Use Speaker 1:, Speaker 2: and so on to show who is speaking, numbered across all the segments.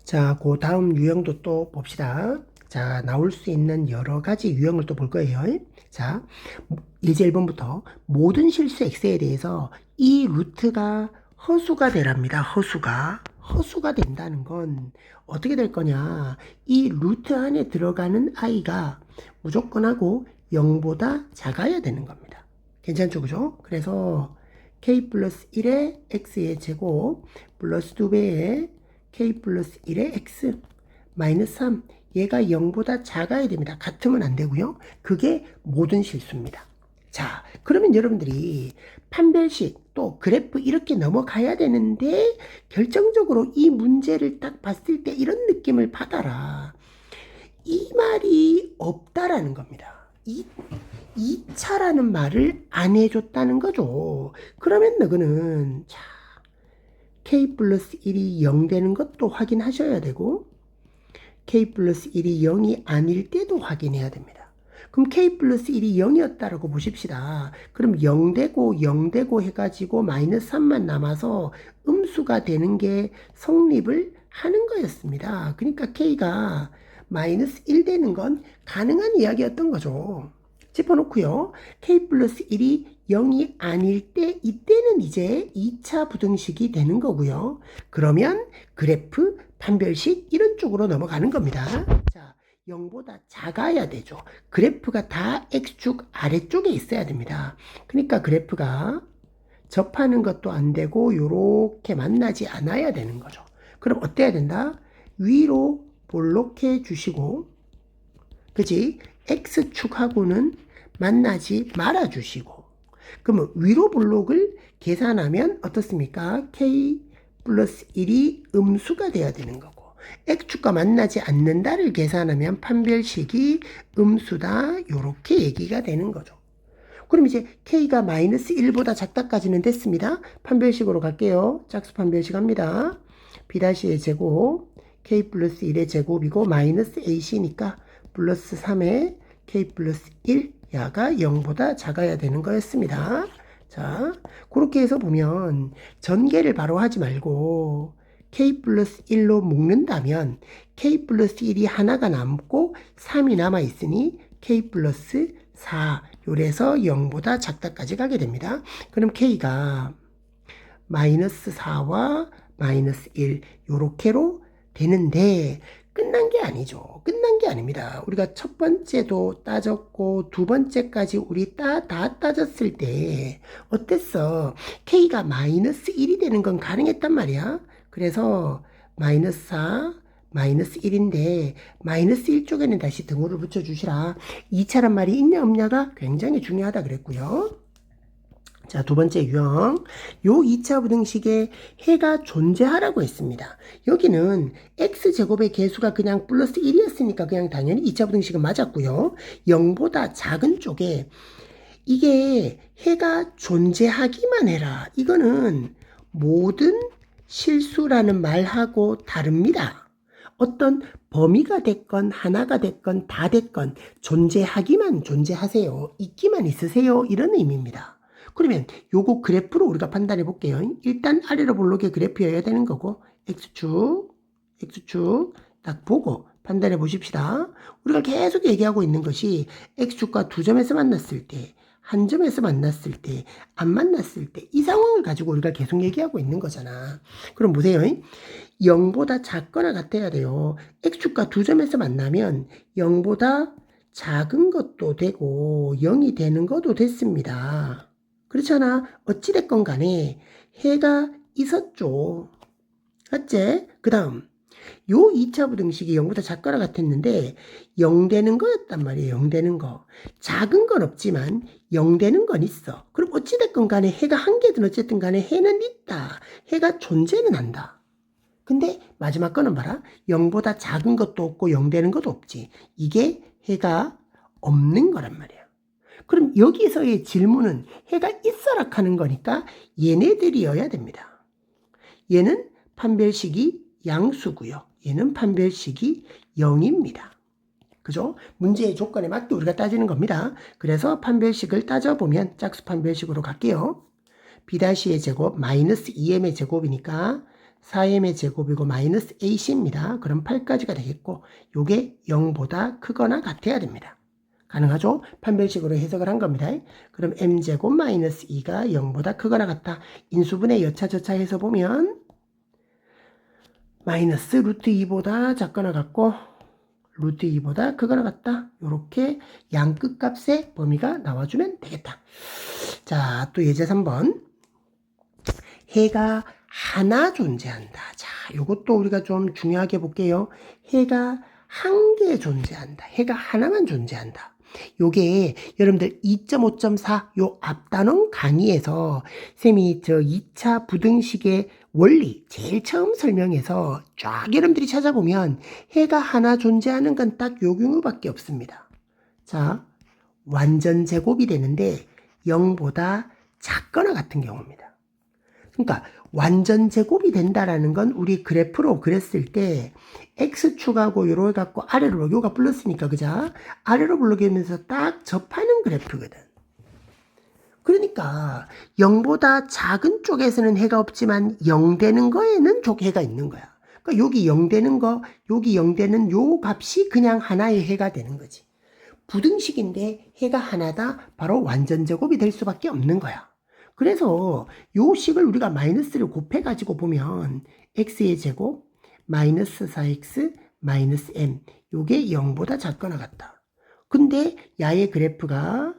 Speaker 1: 자, 그 다음 유형도 또 봅시다. 자, 나올 수 있는 여러 가지 유형을 또 볼 거예요. 자, 예제 1번부터 모든 실수 x에 대해서 이 루트가 허수가 되랍니다. 허수가 된다는 건 어떻게 될 거냐? 이 루트 안에 들어가는 i가 무조건 하고 0보다 작아야 되는 겁니다. 괜찮죠? 그죠? 그래서 k 플러스 1의 x의 제곱 플러스 2배의 k 플러스 1의 x 마이너스 3 얘가 0보다 작아야 됩니다. 같으면 안 되고요. 그게 모든 실수입니다. 자, 그러면 여러분들이 판별식 또 그래프 이렇게 넘어가야 되는데 결정적으로 이 문제를 딱 봤을 때 이런 느낌을 받아라. 이 말이 없다라는 겁니다. 2차라는 말을 안 해줬다는 거죠. 그러면 너는 자, k 플러스 1이 0 되는 것도 확인하셔야 되고 k 플러스 1이 0이 아닐 때도 확인해야 됩니다. 그럼 k 플러스 1이 0이었다라고 보십시다. 그럼 0 되고 0 되고 해가지고 마이너스 3만 남아서 음수가 되는 게 성립을 하는 거였습니다. 그러니까 k가 마이너스 1 되는 건 가능한 이야기였던 거죠. 짚어놓고요. k 플러스 1이 0이 아닐 때 이때는 이제 2차 부등식이 되는 거고요. 그러면 그래프, 판별식 이런 쪽으로 넘어가는 겁니다. 자, 0보다 작아야 되죠. 그래프가 다 x축 아래쪽에 있어야 됩니다. 그러니까 그래프가 접하는 것도 안 되고 요렇게 만나지 않아야 되는 거죠. 그럼 어때야 된다? 위로 볼록해 주시고 그지? x축하고는 만나지 말아 주시고 그러면 위로 볼록을 계산하면 어떻습니까? k 플러스 1이 음수가 돼야 되는 거고 x축과 만나지 않는다를 계산하면 판별식이 음수다 이렇게 얘기가 되는 거죠. 그럼 이제 k가 마이너스 1보다 작다까지는 됐습니다. 판별식으로 갈게요. 짝수 판별식 합니다. b'의 제곱 k 플러스 1의 제곱이고 마이너스 ac니까 플러스 3의 k 플러스 1 야가 0보다 작아야 되는 거였습니다. 자, 그렇게 해서 보면 전개를 바로 하지 말고 k 플러스 1로 묶는다면 k 플러스 1이 하나가 남고 3이 남아있으니 k 플러스 4 요래서 0보다 작다까지 가게 됩니다. 그럼 k가 마이너스 4와 마이너스 1 요렇게로 되는데 끝난 게 아니죠. 끝난 게 아닙니다. 우리가 첫 번째도 따졌고 두 번째까지 우리 다 따졌을 때 어땠어? k가 마이너스 1이 되는 건 가능했단 말이야. 그래서 마이너스 4, 마이너스 1인데 마이너스 1 쪽에는 다시 등호를 붙여주시라. 2차란 말이 있냐 없냐가 굉장히 중요하다 그랬고요. 자, 두 번째 유형. 요 2차 부등식에 해가 존재하라고 했습니다. 여기는 x제곱의 개수가 그냥 플러스 1이었으니까 그냥 당연히 2차 부등식은 맞았고요. 0보다 작은 쪽에 이게 해가 존재하기만 해라. 이거는 모든 실수라는 말하고 다릅니다. 어떤 범위가 됐건 하나가 됐건 다 됐건 존재하기만 존재하세요. 있기만 있으세요. 이런 의미입니다. 그러면 요거 그래프로 우리가 판단해 볼게요. 일단 아래로 볼록의 그래프여야 되는 거고 x축 딱 보고 판단해 보십시다. 우리가 계속 얘기하고 있는 것이 x축과 두 점에서 만났을 때, 한 점에서 만났을 때, 안 만났을 때 이 상황을 가지고 우리가 계속 얘기하고 있는 거잖아. 그럼 보세요. 0보다 작거나 같아야 돼요. x축과 두 점에서 만나면 0보다 작은 것도 되고 0이 되는 것도 됐습니다. 그렇잖아. 어찌됐건 간에 해가 있었죠. 맞지? 그 다음 요 2차 부등식이 0보다 작거나 같았는데 0 되는 거였단 말이에요. 0 되는 거. 작은 건 없지만 0 되는 건 있어. 그럼 어찌됐건 간에 해가 한 개든 어쨌든 간에 해는 있다. 해가 존재는 한다. 근데 마지막 거는 봐라. 0보다 작은 것도 없고 0 되는 것도 없지. 이게 해가 없는 거란 말이야. 그럼 여기서의 질문은 해가 있어라 하는 거니까 얘네들이어야 됩니다. 얘는 판별식이 양수고요. 얘는 판별식이 0입니다. 그죠? 문제의 조건에 맞게 우리가 따지는 겁니다. 그래서 판별식을 따져보면 짝수 판별식으로 갈게요. b'의 제곱 마이너스 2m의 제곱이니까 4m의 제곱이고 마이너스 ac입니다. 그럼 8까지가 되겠고 요게 0보다 크거나 같아야 됩니다. 가능하죠? 판별식으로 해석을 한 겁니다. 그럼 m제곱 마이너스 2가 0보다 크거나 같다. 인수분해 여차저차 해서 보면 마이너스 루트 2보다 작거나 같고 루트 2보다 크거나 같다. 이렇게 양 끝값의 범위가 나와주면 되겠다. 자, 또 예제 3번. 해가 하나 존재한다. 자, 이것도 우리가 좀 중요하게 볼게요. 해가 한 개 존재한다. 해가 하나만 존재한다. 요게 여러분들 2.5.4 요 앞단원 강의에서 쌤이 저 2차 부등식의 원리 제일 처음 설명해서 쫙 여러분들이 찾아보면 해가 하나 존재하는 건 딱 요 경우밖에 없습니다. 자, 완전 제곱이 되는데 0보다 작거나 같은 경우입니다. 그러니까 완전 제곱이 된다라는 건 우리 그래프로 그렸을 때 x축하고 요로 해갖고 아래로 요가 플러스니까 그죠? 아래로 불러가면서 딱 접하는 그래프거든. 그러니까 0보다 작은 쪽에서는 해가 없지만 0 되는 거에는 해가 있는 거야. 그러니까 여기 0 되는 거, 여기 0 되는 요 값이 그냥 하나의 해가 되는 거지. 부등식인데 해가 하나다 바로 완전 제곱이 될 수밖에 없는 거야. 그래서 요 식을 우리가 마이너스를 곱해가지고 보면 x의 제곱 마이너스 4x 마이너스 m 요게 0보다 작거나 같다. 근데 야의 그래프가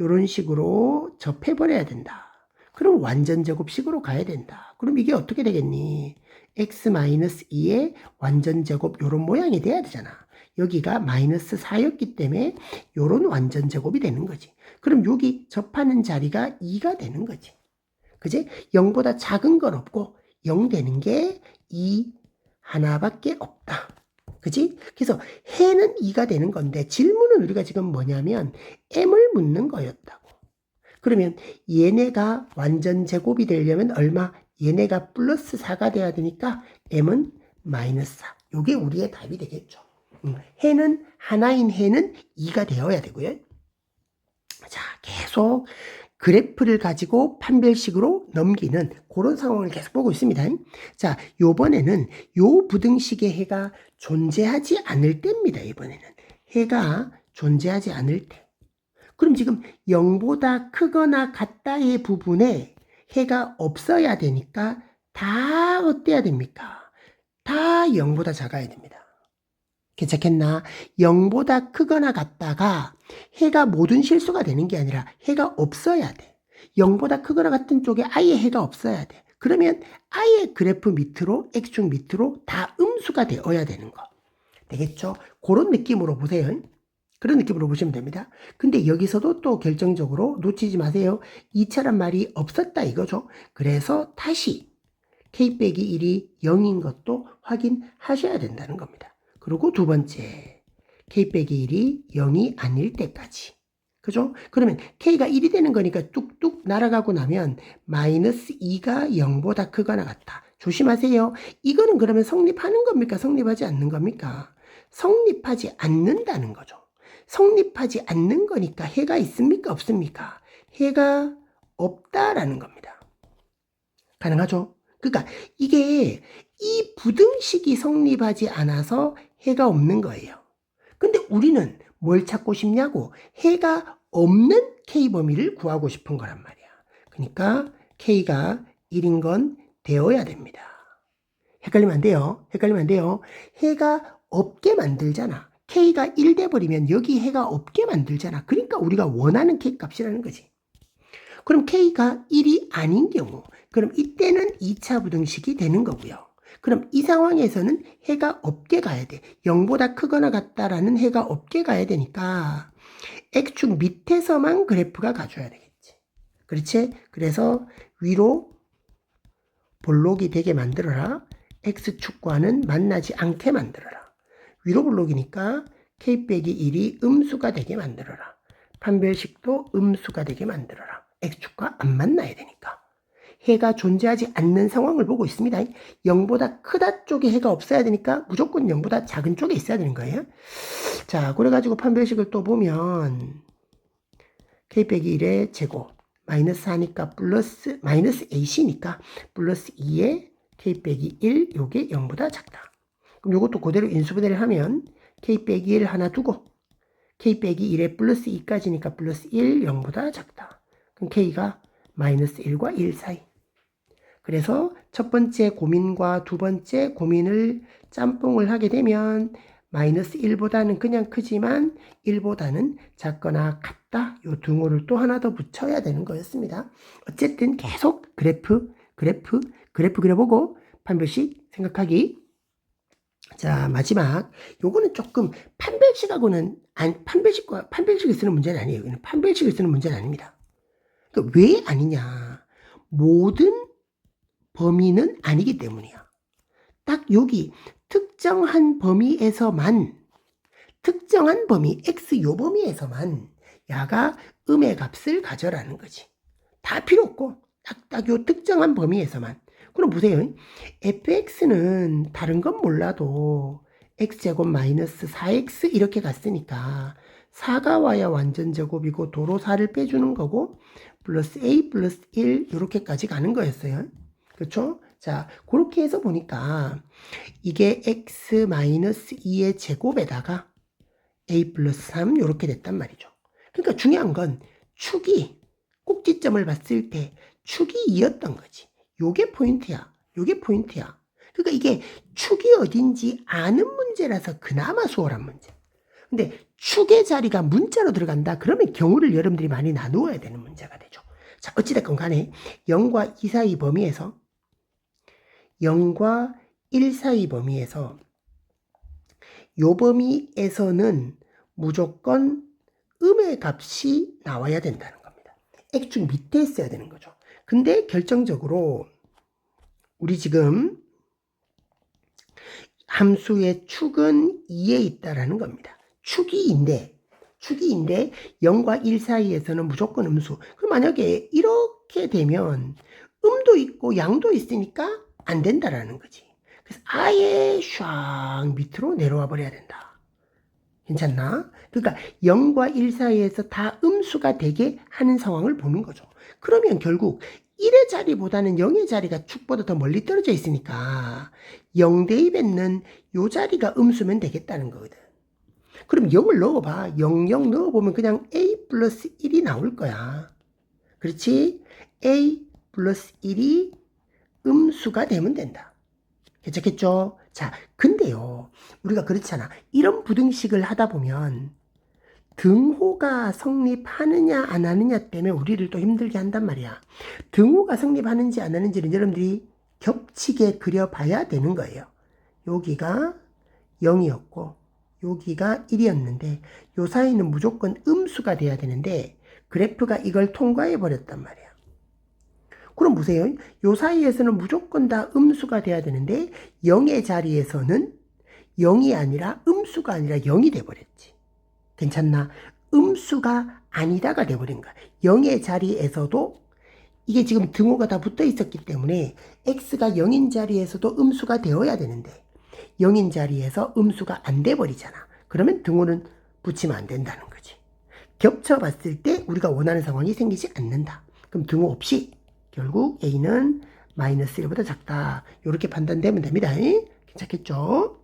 Speaker 1: 요런 식으로 접해버려야 된다. 그럼 완전 제곱식으로 가야 된다. 그럼 이게 어떻게 되겠니? x 마이너스 2의 완전 제곱 요런 모양이 돼야 되잖아. 여기가 마이너스 4였기 때문에 요런 완전 제곱이 되는 거지. 그럼 여기 접하는 자리가 2가 되는 거지. 그지? 0보다 작은 건 없고 0 되는 게 2 하나밖에 없다. 그지? 그래서 해는 2가 되는 건데 질문은 우리가 지금 뭐냐면 m을 묻는 거였다고. 그러면 얘네가 완전 제곱이 되려면 얼마? 얘네가 플러스 4가 돼야 되니까 m은 마이너스 4. 이게 우리의 답이 되겠죠. 해는 하나인 해는 2가 되어야 되고요. 자, 계속 그래프를 가지고 판별식으로 넘기는 그런 상황을 계속 보고 있습니다. 자, 요번에는 요 부등식의 해가 존재하지 않을 때입니다. 이번에는 해가 존재하지 않을 때. 그럼 지금 0보다 크거나 같다의 부분에 해가 없어야 되니까 다 어때야 됩니까? 다 0보다 작아야 됩니다. 괜찮겠나? 0보다 크거나 같다가 해가 모든 실수가 되는 게 아니라 해가 없어야 돼. 0보다 크거나 같은 쪽에 아예 해가 없어야 돼. 그러면 아예 그래프 밑으로 x축 밑으로 다 음수가 되어야 되는 거. 되겠죠? 그런 느낌으로 보세요. 그런 느낌으로 보시면 됩니다. 근데 여기서도 또 결정적으로 놓치지 마세요. 2차란 말이 없었다 이거죠. 그래서 다시 k-1이 0인 것도 확인하셔야 된다는 겁니다. 그리고 두 번째, k-1이 0이 아닐 때까지. 그죠? 그러면 k가 1이 되는 거니까 뚝뚝 날아가고 나면 마이너스 2가 0보다 크거나 같다. 조심하세요. 이거는 그러면 성립하는 겁니까? 성립하지 않는 겁니까? 성립하지 않는다는 거죠. 성립하지 않는 거니까 해가 있습니까? 없습니까? 해가 없다라는 겁니다. 가능하죠? 그러니까 이게 이 부등식이 성립하지 않아서 해가 없는 거예요. 근데 우리는 뭘 찾고 싶냐고? 해가 없는 K범위를 구하고 싶은 거란 말이야. 그러니까 K가 1인 건 되어야 됩니다. 헷갈리면 안 돼요. 헷갈리면 안 돼요. 해가 없게 만들잖아. K가 1 돼버리면 여기 해가 없게 만들잖아. 그러니까 우리가 원하는 K 값이라는 거지. 그럼 K가 1이 아닌 경우, 그럼 이때는 2차 부등식이 되는 거고요. 그럼 이 상황에서는 해가 없게 가야 돼. 0보다 크거나 같다라는 해가 없게 가야 되니까 X축 밑에서만 그래프가 가줘야 되겠지. 그렇지? 그래서 위로 볼록이 되게 만들어라. X축과는 만나지 않게 만들어라. 위로 볼록이니까 K-1이 음수가 되게 만들어라. 판별식도 음수가 되게 만들어라. X축과 안 만나야 되니까. 해가 존재하지 않는 상황을 보고 있습니다. 0보다 크다 쪽에 해가 없어야 되니까 무조건 0보다 작은 쪽에 있어야 되는 거예요. 자, 그래가지고 판별식을 또 보면 K-1의 제곱 마이너스 4니까 플러스 마이너스 AC니까 플러스 2의 k 빼기 1 요게 0보다 작다. 그럼 요것도 그대로 인수분해를 하면 k 빼기 1 하나 두고 k 빼기 1에 플러스 2까지니까 플러스 1 0보다 작다. 그럼 k가 마이너스 1과 1 사이. 그래서 첫 번째 고민과 두 번째 고민을 짬뽕을 하게 되면 마이너스 1보다는 그냥 크지만 1보다는 작거나 같다. 요 등호를 또 하나 더 붙여야 되는 거였습니다. 어쨌든 계속 그래프 그려보고 판별식 생각하기. 자, 마지막 요거는 조금 판별식하고는 판별식을 쓰는 문제는 아니에요. 판별식을 쓰는 문제는 아닙니다. 그러니까 왜 아니냐? 모든 범위는 아니기 때문이야. 딱 여기 특정한 범위에서만 특정한 범위 x 요 범위에서만 야가 음의 값을 가져라는 거지. 다 필요 없고 딱 요 특정한 범위에서만. 그럼 보세요. fx는 다른 건 몰라도 x제곱 마이너스 4x 이렇게 갔으니까 4가 와야 완전 제곱이고 도로 4를 빼주는 거고 플러스 a 플러스 1 이렇게까지 가는 거였어요. 그렇죠? 자, 그렇게 해서 보니까 이게 x 마이너스 2의 제곱에다가 a 플러스 3 이렇게 됐단 말이죠. 그러니까 중요한 건 축이 꼭지점을 봤을 때 축이 2였던 거지. 요게 포인트야. 요게 포인트야. 그러니까 이게 축이 어딘지 아는 문제라서 그나마 수월한 문제. 근데 축의 자리가 문자로 들어간다. 그러면 경우를 여러분들이 많이 나누어야 되는 문제가 되죠. 자, 어찌됐건 간에 0과 2 사이 범위에서 0과 1 사이 범위에서 요 범위에서는 무조건 음의 값이 나와야 된다는 겁니다. x축 밑에 있어야 되는 거죠. 근데 결정적으로 우리 지금 함수의 축은 2에 있다라는 겁니다. 축이 2인데 0과 1 사이에서는 무조건 음수. 그럼 만약에 이렇게 되면 음도 있고 양도 있으니까 안 된다라는 거지. 그래서 아예 샥 밑으로 내려와 버려야 된다. 괜찮나? 그러니까 0과 1 사이에서 다 음수가 되게 하는 상황을 보는 거죠. 그러면 결국 1의 자리보다는 0의 자리가 축보다 더 멀리 떨어져 있으니까 0 대입했는 요 자리가 음수면 되겠다는 거거든. 그럼 0을 넣어봐. 0 넣어보면 그냥 a 플러스 1이 나올 거야. 그렇지? a 플러스 1이 음수가 되면 된다. 괜찮겠죠? 자, 근데요, 우리가 그렇잖아. 이런 부등식을 하다 보면 등호가 성립하느냐 안 하느냐 때문에 우리를 또 힘들게 한단 말이야. 등호가 성립하는지 안 하는지는 여러분들이 겹치게 그려봐야 되는 거예요. 여기가 0이었고 여기가 1이었는데 요 사이는 무조건 음수가 돼야 되는데 그래프가 이걸 통과해 버렸단 말이야. 그럼 보세요. 요 사이에서는 무조건 다 음수가 돼야 되는데 0의 자리에서는 0이 아니라 음수가 아니라 0이 돼버렸지. 괜찮나? 음수가 아니다가 돼버린 거야. 0의 자리에서도 이게 지금 등호가 다 붙어 있었기 때문에 x가 0인 자리에서도 음수가 되어야 되는데 0인 자리에서 음수가 안 돼버리잖아. 그러면 등호는 붙이면 안 된다는 거지. 겹쳐봤을 때 우리가 원하는 상황이 생기지 않는다. 그럼 등호 없이 결국 a는 마이너스 1보다 작다. 이렇게 판단되면 됩니다. 괜찮겠죠?